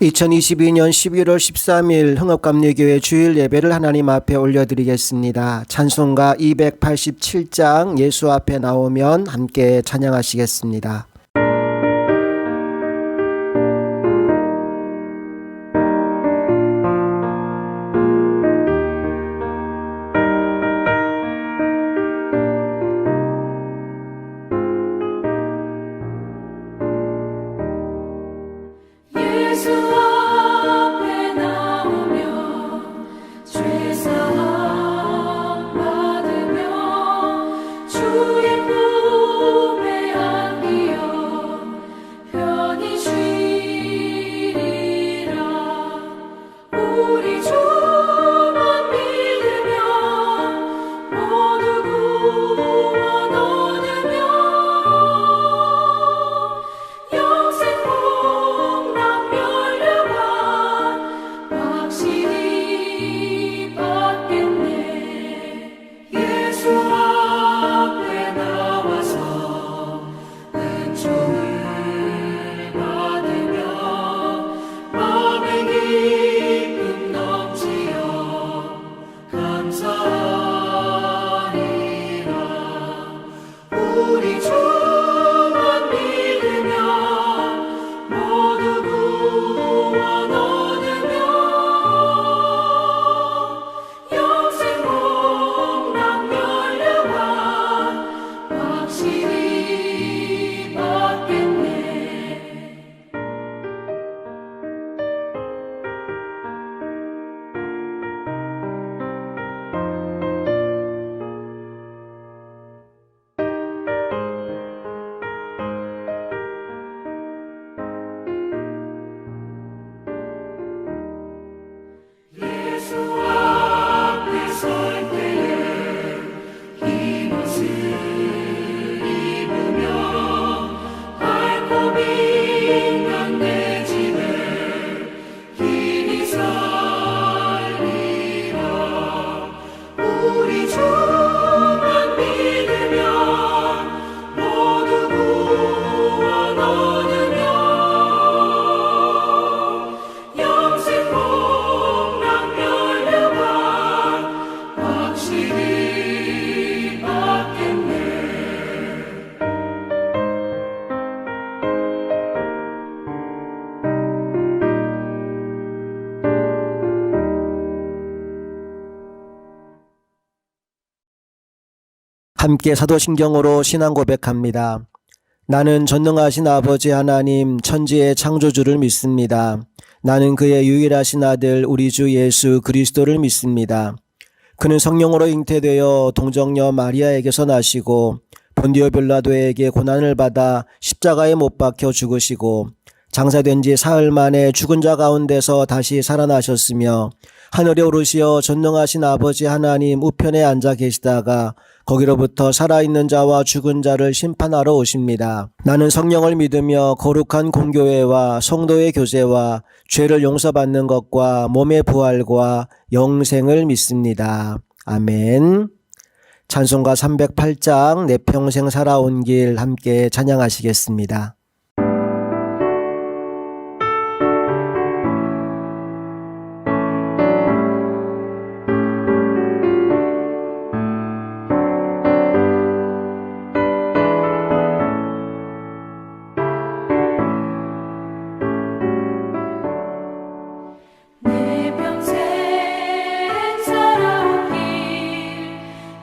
2022년 11월 13일 흥업감리교회 주일 예배를 하나님 앞에 올려드리겠습니다. 찬송가 287장 예수 앞에 나오면 함께 찬양하시겠습니다. 함께 사도신경으로 신앙 고백합니다. 나는 전능하신 아버지 하나님 천지의 창조주를 믿습니다. 나는 그의 유일하신 아들 우리 주 예수 그리스도를 믿습니다. 그는 성령으로 잉태되어 동정녀 마리아에게서 나시고 본디오 빌라도에게 고난을 받아 십자가에 못 박혀 죽으시고 장사된 지 사흘 만에 죽은 자 가운데서 다시 살아나셨으며 하늘에 오르시어 전능하신 아버지 하나님 우편에 앉아 계시다가 거기로부터 살아있는 자와 죽은 자를 심판하러 오십니다. 나는 성령을 믿으며 거룩한 공교회와 성도의 교제와 죄를 용서받는 것과 몸의 부활과 영생을 믿습니다. 아멘. 찬송가 308장 내 평생 살아온 길 함께 찬양하시겠습니다.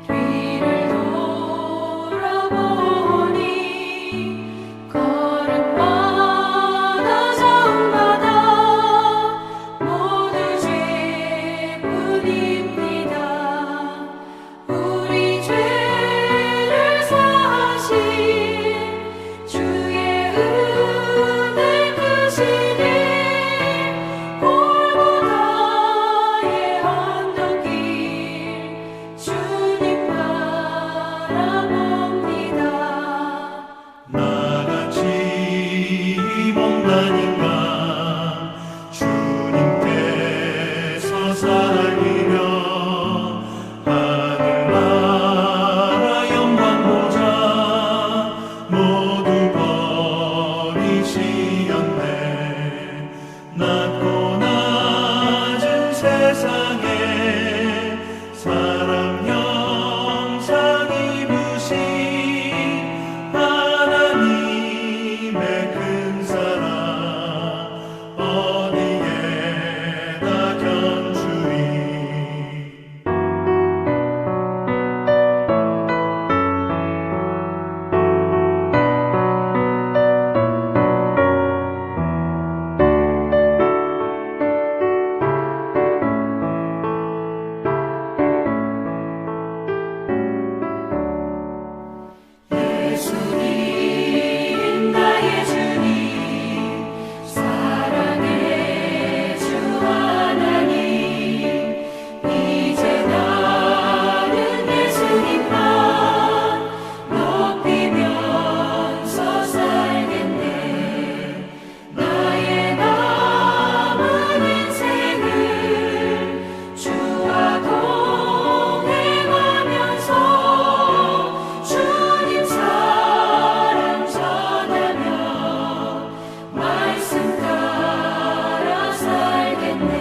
뒤를 돌아보니 낮고 낮은 세상에 사람 형상 입으신 하나님의 큰 사랑 어디에나 견주리. 예수님 나의 주님 사랑의 주 하나님 이제 나는 예수님만 높이면서 살겠네. 나의 남은 인생을 주와 동행하면서 주님 사랑 전하며 말씀 따라 살겠네.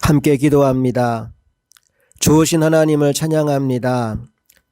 함께 기도합니다. 좋으신 하나님을 찬양합니다.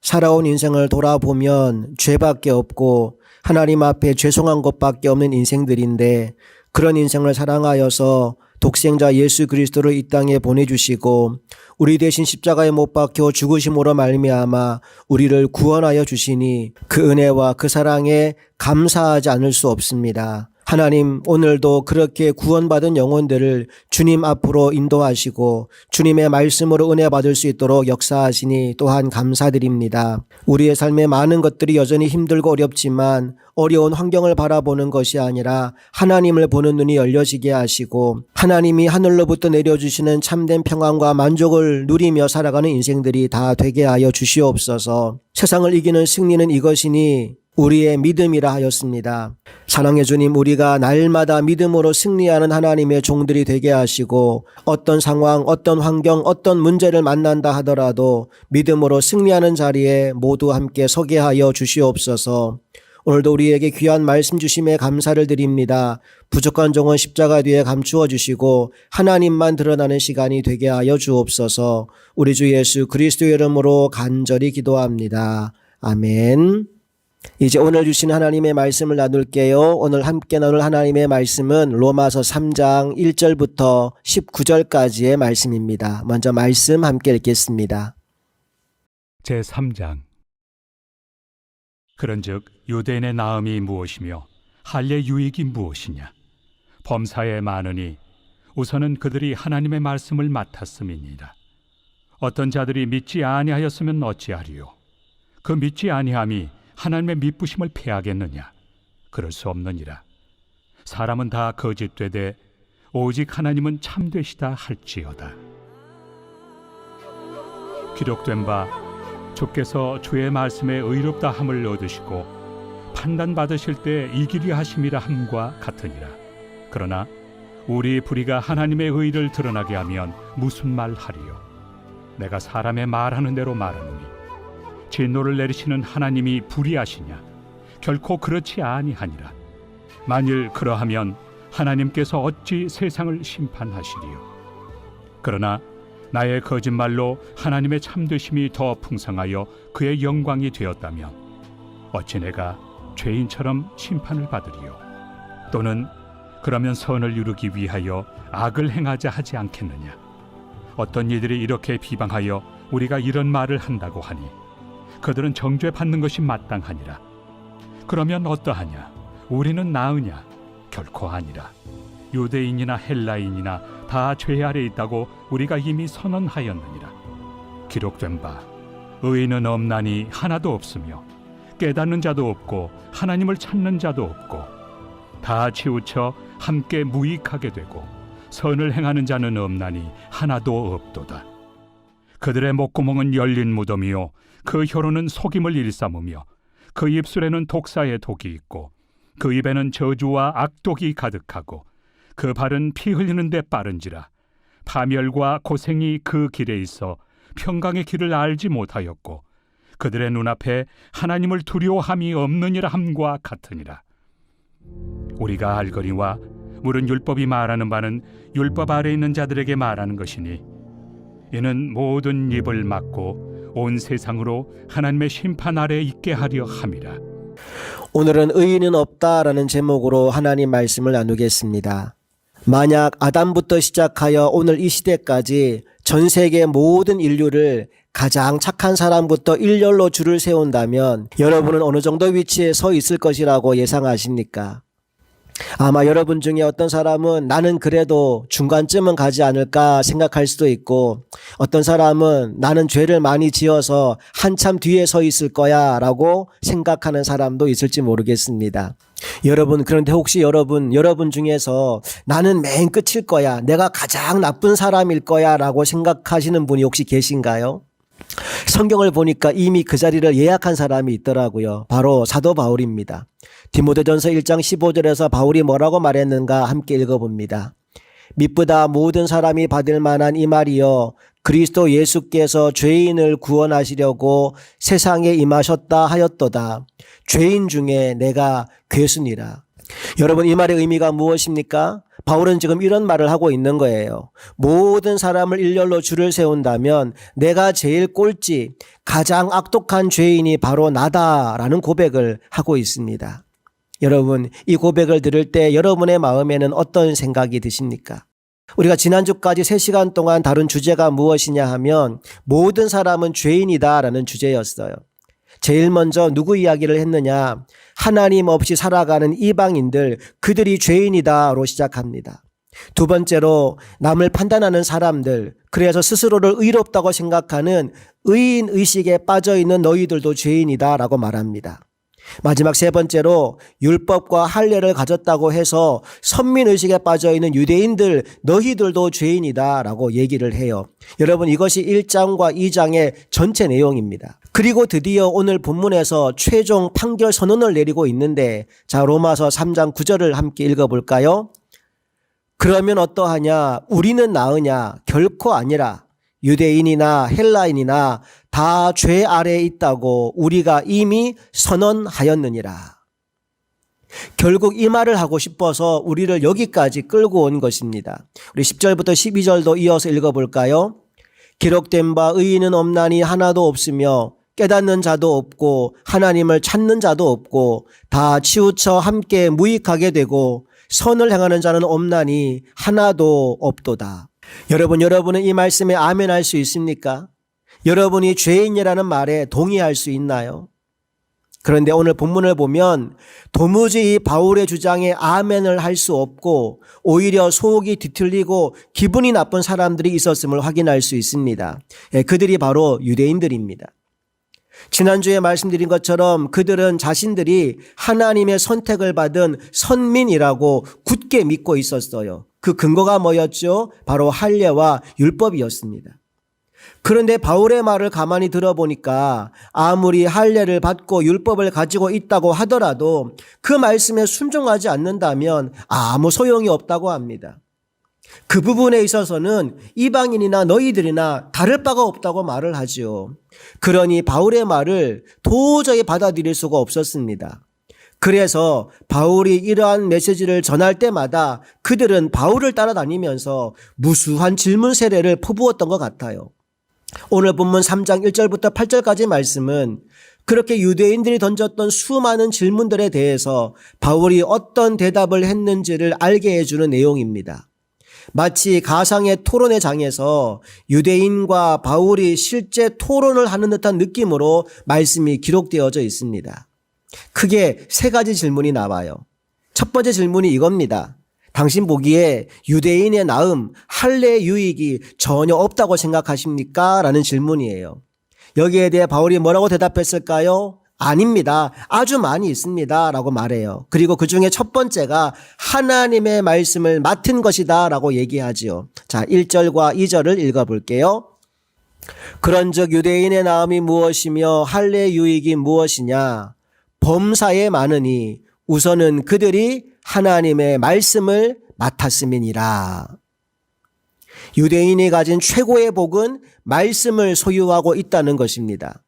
살아온 인생을 돌아보면 죄밖에 없고 하나님 앞에 죄송한 것밖에 없는 인생들인데 그런 인생을 사랑하여서 독생자 예수 그리스도를 이 땅에 보내주시고 우리 대신 십자가에 못 박혀 죽으심으로 말미암아 우리를 구원하여 주시니 그 은혜와 그 사랑에 감사하지 않을 수 없습니다. 하나님, 오늘도 그렇게 구원받은 영혼들을 주님 앞으로 인도하시고 주님의 말씀으로 은혜 받을 수 있도록 역사하시니 또한 감사드립니다. 우리의 삶에 많은 것들이 여전히 힘들고 어렵지만 어려운 환경을 바라보는 것이 아니라 하나님을 보는 눈이 열려지게 하시고 하나님이 하늘로부터 내려주시는 참된 평안과 만족을 누리며 살아가는 인생들이 다 되게 하여 주시옵소서. 세상을 이기는 승리는 이것이니 우리의 믿음이라 하였습니다. 사랑해 주님, 우리가 날마다 믿음으로 승리하는 하나님의 종들이 되게 하시고 어떤 상황, 어떤 환경, 어떤 문제를 만난다 하더라도 믿음으로 승리하는 자리에 모두 함께 서게 하여 주시옵소서. 오늘도 우리에게 귀한 말씀 주심에 감사를 드립니다. 부족한 종은 십자가 뒤에 감추어 주시고 하나님만 드러나는 시간이 되게 하여 주옵소서. 우리 주 예수 그리스도의 이름으로 간절히 기도합니다. 아멘. 이제 오늘 주신 하나님의 말씀을 나눌게요. 오늘 함께 나눌 하나님의 말씀은 로마서 3장 1절부터 19절까지의 말씀입니다. 먼저 말씀 함께 읽겠습니다. 제3장. 그런즉 유대인의 나음이 무엇이며 할례 유익이 무엇이냐? 범사에 많으니 우선은 그들이 하나님의 말씀을 맡았음이니라. 어떤 자들이 믿지 아니하였으면 어찌하리요? 그 믿지 아니함이 하나님의 미쁘심을 패하겠느냐? 그럴 수 없느니라. 사람은 다 거짓되되 오직 하나님은 참되시다 할지어다. 기록된 바 주께서 주의 말씀에 의롭다 함을 얻으시고 판단받으실 때 이기려 하심이라 함과 같으니라. 그러나 우리 불의가 하나님의 의를 드러나게 하면 무슨 말 하리요? 내가 사람의 말하는 대로 말하노니 진노를 내리시는 하나님이 불의하시냐? 결코 그렇지 아니하니라. 만일 그러하면 하나님께서 어찌 세상을 심판하시리요? 그러나 나의 거짓말로 하나님의 참되심이 더 풍성하여 그의 영광이 되었다면 어찌 내가 죄인처럼 심판을 받으리요? 또는 그러면 선을 이루기 위하여 악을 행하자 하지 않겠느냐? 어떤 이들이 이렇게 비방하여 우리가 이런 말을 한다고 하니 그들은 정죄받는 것이 마땅하니라. 그러면 어떠하냐? 우리는 나으냐? 결코 아니라. 유대인이나 헬라인이나 다 죄 아래 있다고 우리가 이미 선언하였느니라. 기록된 바 의인은 없나니 하나도 없으며 깨닫는 자도 없고 하나님을 찾는 자도 없고 다 치우쳐 함께 무익하게 되고 선을 행하는 자는 없나니 하나도 없도다. 그들의 목구멍은 열린 무덤이요 그 혀로는 속임을 일삼으며 그 입술에는 독사의 독이 있고 그 입에는 저주와 악독이 가득하고 그 발은 피 흘리는 데 빠른지라. 파멸과 고생이 그 길에 있어 평강의 길을 알지 못하였고 그들의 눈앞에 하나님을 두려워함이 없느니라 함과 같으니라. 우리가 알거니와 물은 율법이 말하는 바는 율법 아래 있는 자들에게 말하는 것이니 이는 모든 입을 막고 온 세상으로 하나님의 심판 아래 있게 하려 함이라. 오늘은 의인은 없다라는 제목으로 하나님 말씀을 나누겠습니다. 만약 아담부터 시작하여 오늘 이 시대까지 전 세계 모든 인류를 가장 착한 사람부터 일렬로 줄을 세운다면 여러분은 어느 정도 위치에 서 있을 것이라고 예상하십니까? 아마 여러분 중에 어떤 사람은 나는 그래도 중간쯤은 가지 않을까 생각할 수도 있고, 어떤 사람은 나는 죄를 많이 지어서 한참 뒤에 서 있을 거야 라고 생각하는 사람도 있을지 모르겠습니다. 그런데 혹시 여러분 중에서 나는 맨 끝일 거야, 내가 가장 나쁜 사람일 거야 라고 생각하시는 분이 혹시 계신가요? 성경을 보니까 이미 그 자리를 예약한 사람이 있더라고요. 바로 사도 바울입니다. 디모데전서 1장 15절에서 바울이 뭐라고 말했는가 함께 읽어봅니다. 미쁘다 모든 사람이 받을 만한 이 말이여, 그리스도 예수께서 죄인을 구원하시려고 세상에 임하셨다 하였도다. 죄인 중에 내가 괴순이라. 여러분, 이 말의 의미가 무엇입니까? 바울은 지금 이런 말을 하고 있는 거예요. 모든 사람을 일렬로 줄을 세운다면 내가 제일 꼴찌, 가장 악독한 죄인이 바로 나다라는 고백을 하고 있습니다. 여러분, 이 고백을 들을 때 여러분의 마음에는 어떤 생각이 드십니까? 우리가 지난주까지 3시간 동안 다룬 주제가 무엇이냐 하면 모든 사람은 죄인이다라는 주제였어요. 제일 먼저 누구 이야기를 했느냐? 하나님 없이 살아가는 이방인들, 그들이 죄인이다로 시작합니다. 두 번째로 남을 판단하는 사람들, 그래서 스스로를 의롭다고 생각하는 의인 의식에 빠져있는 너희들도 죄인이다라고 말합니다. 마지막 세 번째로 율법과 할례를 가졌다고 해서 선민의식에 빠져있는 유대인들, 너희들도 죄인이다라고 얘기를 해요. 여러분, 이것이 1장과 2장의 전체 내용입니다. 그리고 드디어 오늘 본문에서 최종 판결 선언을 내리고 있는데, 자, 로마서 3장 9절을 함께 읽어볼까요? 그러면 어떠하냐? 우리는 나으냐? 결코 아니라. 유대인이나 헬라인이나 다 죄 아래에 있다고 우리가 이미 선언하였느니라. 결국 이 말을 하고 싶어서 우리를 여기까지 끌고 온 것입니다. 우리 10절부터 12절도 이어서 읽어볼까요? 기록된 바 의인은 없나니 하나도 없으며 깨닫는 자도 없고 하나님을 찾는 자도 없고 다 치우쳐 함께 무익하게 되고 선을 행하는 자는 없나니 하나도 없도다. 여러분은 이 말씀에 아멘할 수 있습니까? 여러분이 죄인이라는 말에 동의할 수 있나요? 그런데 오늘 본문을 보면 도무지 이 바울의 주장에 아멘을 할 수 없고 오히려 속이 뒤틀리고 기분이 나쁜 사람들이 있었음을 확인할 수 있습니다. 그들이 바로 유대인들입니다. 지난주에 말씀드린 것처럼 그들은 자신들이 하나님의 선택을 받은 선민이라고 굳게 믿고 있었어요. 그 근거가 뭐였죠? 바로 할례와 율법이었습니다. 그런데 바울의 말을 가만히 들어보니까 아무리 할례를 받고 율법을 가지고 있다고 하더라도 그 말씀에 순종하지 않는다면 아무 소용이 없다고 합니다. 그 부분에 있어서는 이방인이나 너희들이나 다를 바가 없다고 말을 하지요. 그러니 바울의 말을 도저히 받아들일 수가 없었습니다. 그래서 바울이 이러한 메시지를 전할 때마다 그들은 바울을 따라다니면서 무수한 질문 세례를 퍼부었던 것 같아요. 오늘 본문 3장 1절부터 8절까지 말씀은 그렇게 유대인들이 던졌던 수많은 질문들에 대해서 바울이 어떤 대답을 했는지를 알게 해주는 내용입니다. 마치 가상의 토론의 장에서 유대인과 바울이 실제 토론을 하는 듯한 느낌으로 말씀이 기록되어져 있습니다. 크게 3가지 질문이 나와요. 첫 번째 질문이 이겁니다. 당신 보기에 유대인의 나음, 할례의 유익이 전혀 없다고 생각하십니까? 라는 질문이에요. 여기에 대해 바울이 뭐라고 대답했을까요? 아닙니다. 아주 많이 있습니다. 라고 말해요. 그리고 그 중에 첫 번째가 하나님의 말씀을 맡은 것이다. 라고 얘기하지요. 자, 1절과 2절을 읽어볼게요. 그런즉 유대인의 나음이 무엇이며 할례의 유익이 무엇이냐? 범사에 많으니 우선은 그들이 하나님의 말씀을 맡았음이니라. 유대인이 가진 최고의 복은 말씀을 소유하고 있다는 것입니다.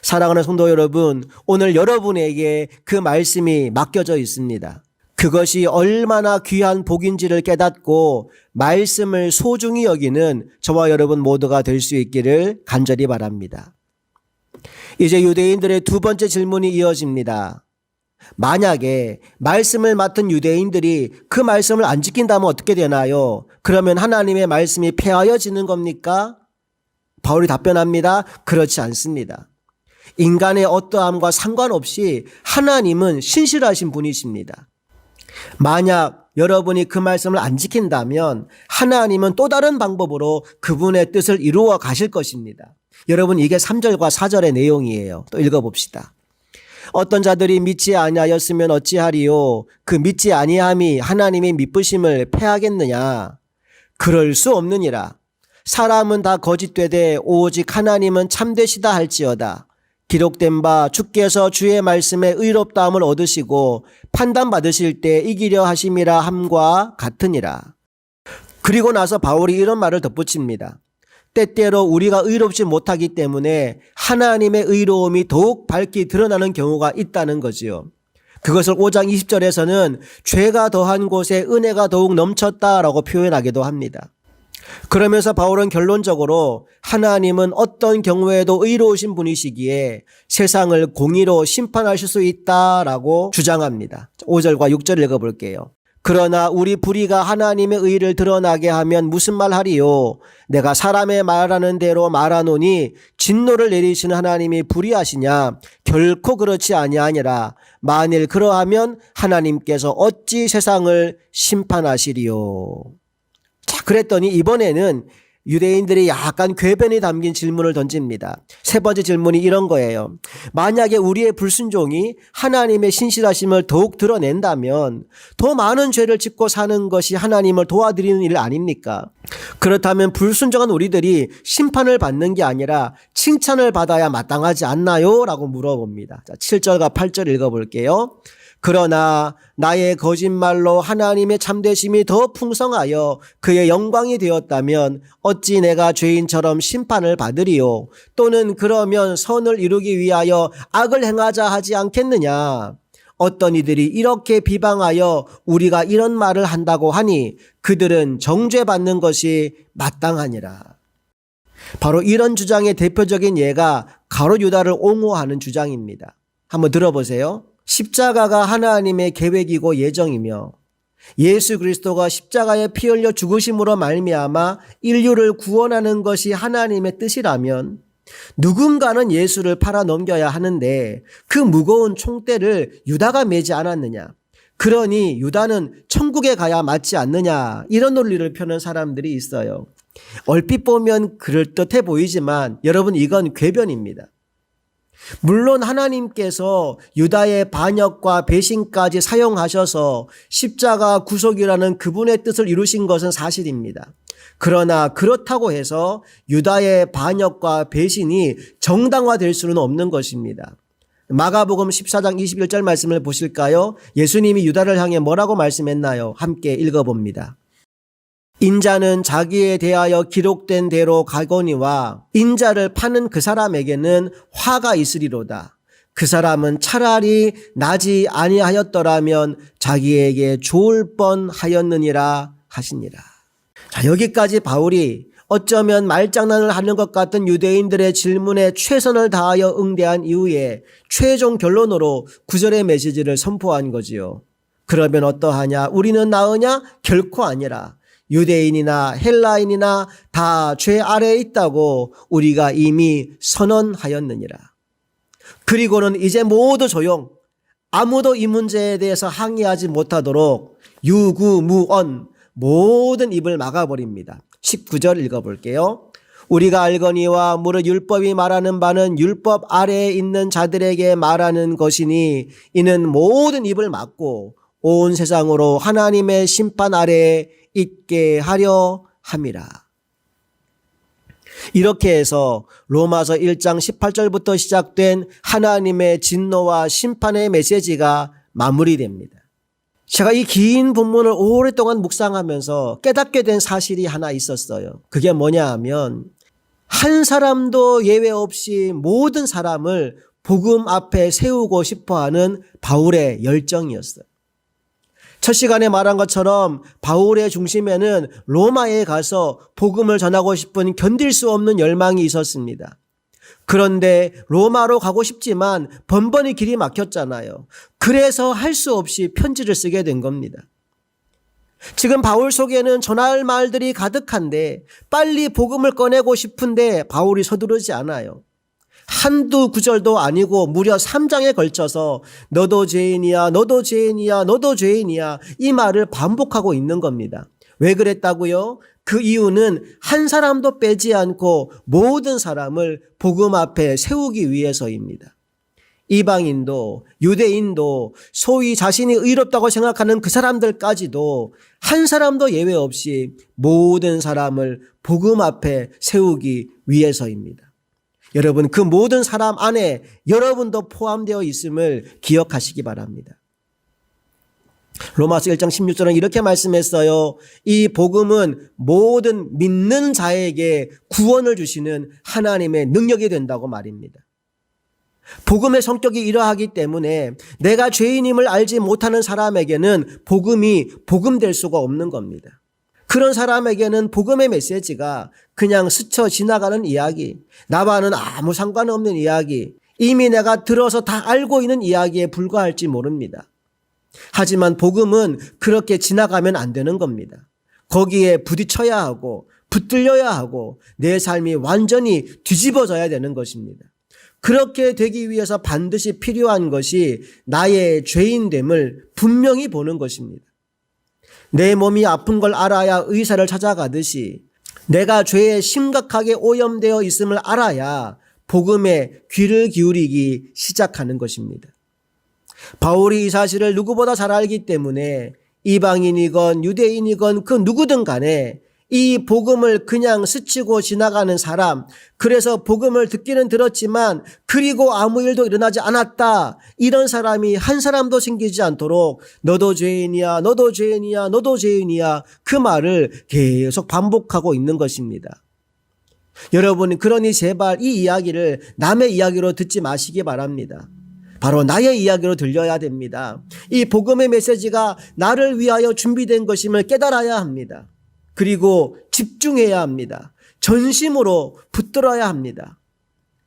사랑하는 성도 여러분, 오늘 여러분에게 그 말씀이 맡겨져 있습니다. 그것이 얼마나 귀한 복인지를 깨닫고 말씀을 소중히 여기는 저와 여러분 모두가 될 수 있기를 간절히 바랍니다. 이제 유대인들의 두 번째 질문이 이어집니다. 만약에 말씀을 맡은 유대인들이 그 말씀을 안 지킨다면 어떻게 되나요? 그러면 하나님의 말씀이 폐하여지는 겁니까? 바울이 답변합니다. 그렇지 않습니다. 인간의 어떠함과 상관없이 하나님은 신실하신 분이십니다. 만약 여러분이 그 말씀을 안 지킨다면 하나님은 또 다른 방법으로 그분의 뜻을 이루어 가실 것입니다. 여러분, 이게 3절과 4절의 내용이에요. 또 읽어봅시다. 어떤 자들이 믿지 아니하였으면 어찌하리요? 그 믿지 아니함이 하나님의 미쁘심을 패하겠느냐? 그럴 수 없느니라. 사람은 다 거짓되되 오직 하나님은 참되시다 할지어다. 기록된 바 주께서 주의 말씀에 의롭다함을 얻으시고 판단받으실 때 이기려 하심이라 함과 같으니라. 그리고 나서 바울이 이런 말을 덧붙입니다. 때때로 우리가 의롭지 못하기 때문에 하나님의 의로움이 더욱 밝게 드러나는 경우가 있다는 거지요. 그것을 5장 20절에서는 죄가 더한 곳에 은혜가 더욱 넘쳤다라고 표현하기도 합니다. 그러면서 바울은 결론적으로 하나님은 어떤 경우에도 의로우신 분이시기에 세상을 공의로 심판하실 수 있다라고 주장합니다. 5절과 6절 읽어볼게요. 그러나 우리 불의가 하나님의 의를 드러나게 하면 무슨 말 하리요? 내가 사람의 말하는 대로 말하노니 진노를 내리시는 하나님이 불의하시냐? 결코 그렇지 아니하니라. 만일 그러하면 하나님께서 어찌 세상을 심판하시리요? 자, 그랬더니 이번에는 유대인들이 약간 궤변이 담긴 질문을 던집니다. 세 번째 질문이 이런 거예요. 만약에 우리의 불순종이 하나님의 신실하심을 더욱 드러낸다면 더 많은 죄를 짓고 사는 것이 하나님을 도와드리는 일 아닙니까? 그렇다면 불순종한 우리들이 심판을 받는 게 아니라 칭찬을 받아야 마땅하지 않나요? 라고 물어봅니다. 자, 7절과 8절 읽어볼게요. 그러나 나의 거짓말로 하나님의 참되심이 더 풍성하여 그의 영광이 되었다면 어찌 내가 죄인처럼 심판을 받으리요? 또는 그러면 선을 이루기 위하여 악을 행하자 하지 않겠느냐? 어떤 이들이 이렇게 비방하여 우리가 이런 말을 한다고 하니 그들은 정죄받는 것이 마땅하니라. 바로 이런 주장의 대표적인 예가 가룟 유다를 옹호하는 주장입니다. 한번 들어보세요. 십자가가 하나님의 계획이고 예정이며 예수 그리스도가 십자가에 피 흘려 죽으심으로 말미암아 인류를 구원하는 것이 하나님의 뜻이라면 누군가는 예수를 팔아 넘겨야 하는데 그 무거운 총대를 유다가 매지 않았느냐? 그러니 유다는 천국에 가야 맞지 않느냐? 이런 논리를 펴는 사람들이 있어요. 얼핏 보면 그럴듯해 보이지만 여러분, 이건 궤변입니다. 물론 하나님께서 유다의 반역과 배신까지 사용하셔서 십자가 구속이라는 그분의 뜻을 이루신 것은 사실입니다. 그러나 그렇다고 해서 유다의 반역과 배신이 정당화될 수는 없는 것입니다. 마가복음 14장 21절 말씀을 보실까요? 예수님이 유다를 향해 뭐라고 말씀했나요? 함께 읽어봅니다. 인자는 자기에 대하여 기록된 대로 가거니와 인자를 파는 그 사람에게는 화가 있으리로다. 그 사람은 차라리 나지 아니하였더라면 자기에게 좋을 뻔하였느니라 하시니라. 자, 여기까지 바울이 어쩌면 말장난을 하는 것 같은 유대인들의 질문에 최선을 다하여 응대한 이후에 최종 결론으로 9절의 메시지를 선포한 거지요. 그러면 어떠하냐? 우리는 나으냐? 결코 아니라. 유대인이나 헬라인이나 다 죄 아래에 있다고 우리가 이미 선언하였느니라. 그리고는 이제 모두 조용, 아무도 이 문제에 대해서 항의하지 못하도록 유구무언 모든 입을 막아버립니다. 19절 읽어볼게요. 우리가 알거니와 무릇 율법이 말하는 바는 율법 아래에 있는 자들에게 말하는 것이니 이는 모든 입을 막고 온 세상으로 하나님의 심판 아래에 있게 하려 함이라. 이렇게 해서 로마서 1장 18절부터 시작된 하나님의 진노와 심판의 메시지가 마무리됩니다. 제가 이 긴 본문을 오랫동안 묵상하면서 깨닫게 된 사실이 하나 있었어요. 그게 뭐냐 하면 한 사람도 예외 없이 모든 사람을 복음 앞에 세우고 싶어하는 바울의 열정이었어요. 첫 시간에 말한 것처럼 바울의 중심에는 로마에 가서 복음을 전하고 싶은 견딜 수 없는 열망이 있었습니다. 그런데 로마로 가고 싶지만 번번이 길이 막혔잖아요. 그래서 할 수 없이 편지를 쓰게 된 겁니다. 지금 바울 속에는 전할 말들이 가득한데 빨리 복음을 꺼내고 싶은데 바울이 서두르지 않아요. 한두 구절도 아니고 무려 3장에 걸쳐서 너도 죄인이야, 너도 죄인이야, 너도 죄인이야 이 말을 반복하고 있는 겁니다. 왜 그랬다고요? 그 이유는 한 사람도 빼지 않고 모든 사람을 복음 앞에 세우기 위해서입니다. 이방인도 유대인도 소위 자신이 의롭다고 생각하는 그 사람들까지도 한 사람도 예외 없이 모든 사람을 복음 앞에 세우기 위해서입니다. 여러분, 그 모든 사람 안에 여러분도 포함되어 있음을 기억하시기 바랍니다. 로마서 1장 16절은 이렇게 말씀했어요. 이 복음은 모든 믿는 자에게 구원을 주시는 하나님의 능력이 된다고 말입니다. 복음의 성격이 이러하기 때문에 내가 죄인임을 알지 못하는 사람에게는 복음이 복음될 수가 없는 겁니다. 그런 사람에게는 복음의 메시지가 그냥 스쳐 지나가는 이야기, 나와는 아무 상관없는 이야기, 이미 내가 들어서 다 알고 있는 이야기에 불과할지 모릅니다. 하지만 복음은 그렇게 지나가면 안 되는 겁니다. 거기에 부딪혀야 하고 붙들려야 하고 내 삶이 완전히 뒤집어져야 되는 것입니다. 그렇게 되기 위해서 반드시 필요한 것이 나의 죄인됨을 분명히 보는 것입니다. 내 몸이 아픈 걸 알아야 의사를 찾아가듯이 내가 죄에 심각하게 오염되어 있음을 알아야 복음에 귀를 기울이기 시작하는 것입니다. 바울이 이 사실을 누구보다 잘 알기 때문에 이방인이건 유대인이건 그 누구든 간에 이 복음을 그냥 스치고 지나가는 사람, 그래서 복음을 듣기는 들었지만 그리고 아무 일도 일어나지 않았다, 이런 사람이 한 사람도 생기지 않도록 너도 죄인이야, 너도 죄인이야, 너도 죄인이야 그 말을 계속 반복하고 있는 것입니다. 여러분, 그러니 제발 이 이야기를 남의 이야기로 듣지 마시기 바랍니다. 바로 나의 이야기로 들려야 됩니다. 이 복음의 메시지가 나를 위하여 준비된 것임을 깨달아야 합니다. 그리고 집중해야 합니다. 전심으로 붙들어야 합니다.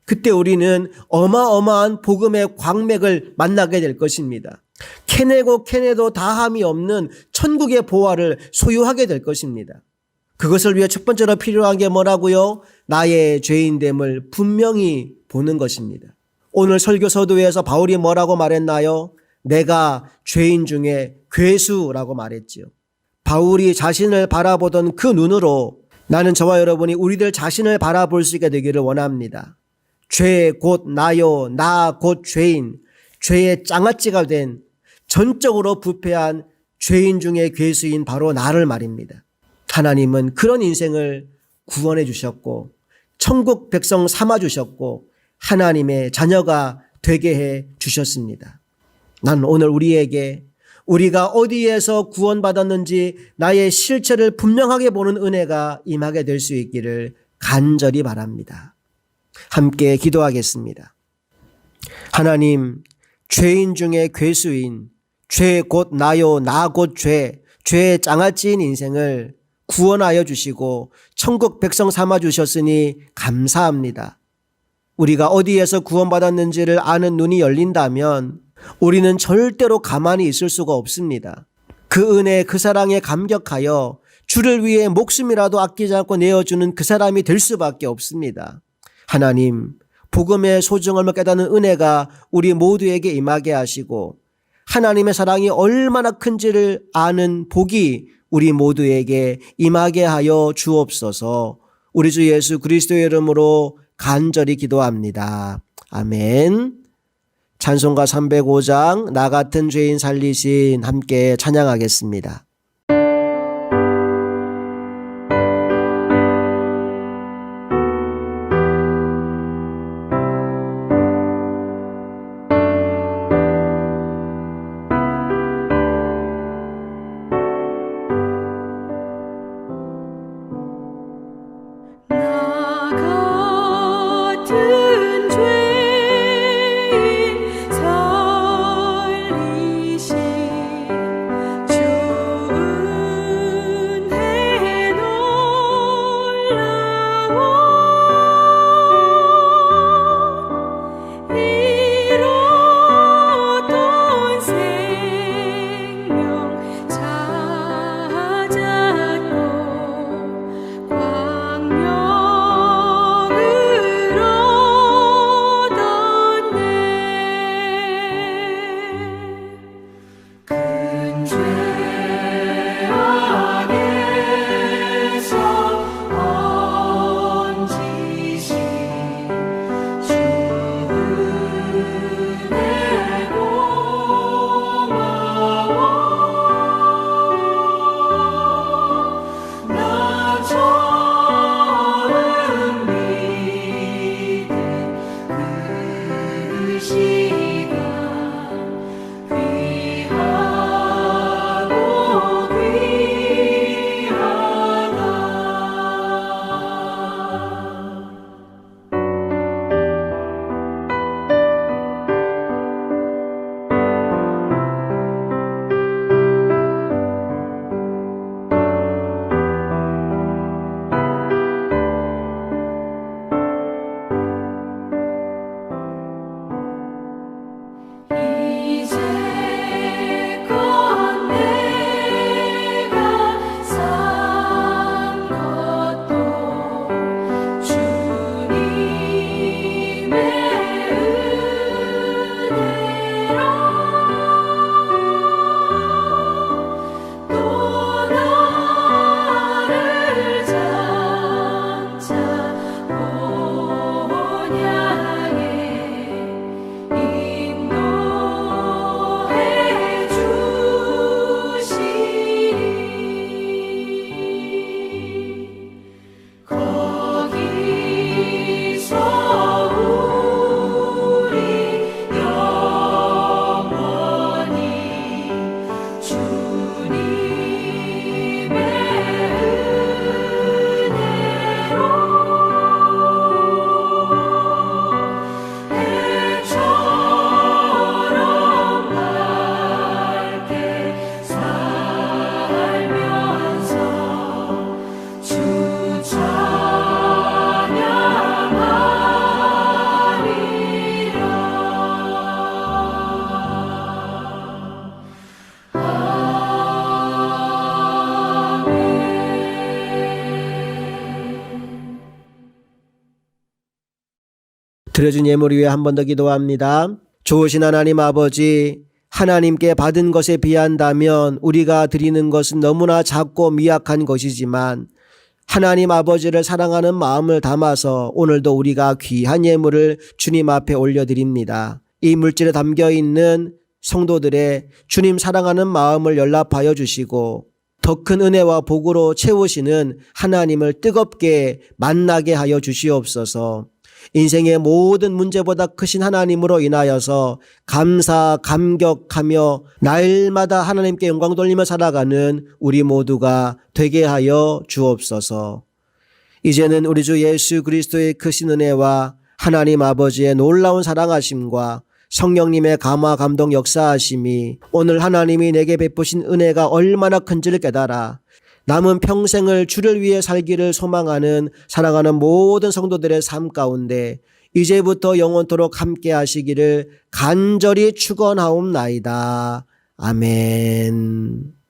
그때 우리는 어마어마한 복음의 광맥을 만나게 될 것입니다. 캐내고 캐내도 다함이 없는 천국의 보화를 소유하게 될 것입니다. 그것을 위해 첫 번째로 필요한 게 뭐라고요? 나의 죄인됨을 분명히 보는 것입니다. 오늘 설교 서두에서 바울이 뭐라고 말했나요? 내가 죄인 중에 괴수라고 말했지요. 바울이 자신을 바라보던 그 눈으로 나는 저와 여러분이 우리들 자신을 바라볼 수 있게 되기를 원합니다. 죄 곧 나요, 나 곧 죄인, 죄의 장아찌가 된 전적으로 부패한 죄인 중에 괴수인 바로 나를 말입니다. 하나님은 그런 인생을 구원해 주셨고 천국 백성 삼아 주셨고 하나님의 자녀가 되게 해 주셨습니다. 난 오늘 우리에게 우리가 어디에서 구원받았는지 나의 실체를 분명하게 보는 은혜가 임하게 될 수 있기를 간절히 바랍니다. 함께 기도하겠습니다. 하나님, 죄인 중에 괴수인, 죄 곧 나요, 나 곧 죄, 죄의 장아찌인 인생을 구원하여 주시고 천국 백성 삼아 주셨으니 감사합니다. 우리가 어디에서 구원받았는지를 아는 눈이 열린다면 우리는 절대로 가만히 있을 수가 없습니다. 그 은혜, 그 사랑에 감격하여 주를 위해 목숨이라도 아끼지 않고 내어주는 그 사람이 될 수밖에 없습니다. 하나님, 복음의 소중함을 깨닫는 은혜가 우리 모두에게 임하게 하시고 하나님의 사랑이 얼마나 큰지를 아는 복이 우리 모두에게 임하게 하여 주옵소서. 우리 주 예수 그리스도의 이름으로 간절히 기도합니다. 아멘. 찬송가 305장 나 같은 죄인 살리신 함께 찬양하겠습니다. 나 시간 귀하고 귀하다. 이제껏 내가 산 것도 주님의 은혜라. 또 나를 장차 본향에 인도해 주시리. 거기서 우리 영원히 주님의 은혜로 해처럼 밝게 살면서 주 찬양하리라. 드려진 예물 위해 한 번 더 기도합니다. 좋으신 하나님 아버지, 하나님께 받은 것에 비한다면 우리가 드리는 것은 너무나 작고 미약한 것이지만 하나님 아버지를 사랑하는 마음을 담아서 오늘도 우리가 귀한 예물을 주님 앞에 올려드립니다. 이 물질에 담겨있는 성도들의 주님 사랑하는 마음을 연락하여 주시고 더 큰 은혜와 복으로 채우시는 하나님을 뜨겁게 만나게 하여 주시옵소서. 인생의 모든 문제보다 크신 하나님으로 인하여서 감사, 감격하며 날마다 하나님께 영광 돌리며 살아가는 우리 모두가 되게 하여 주옵소서. 이제는 우리 주 예수 그리스도의 크신 은혜와 하나님 아버지의 놀라운 사랑하심과 성령님의 감화 감동 역사하심이 오늘 하나님이 내게 베푸신 은혜가 얼마나 큰지를 깨달아 남은 평생을 주를 위해 살기를 소망하는 사랑하는 모든 성도들의 삶 가운데 이제부터 영원토록 함께 하시기를 간절히 축원하옵나이다. 아멘.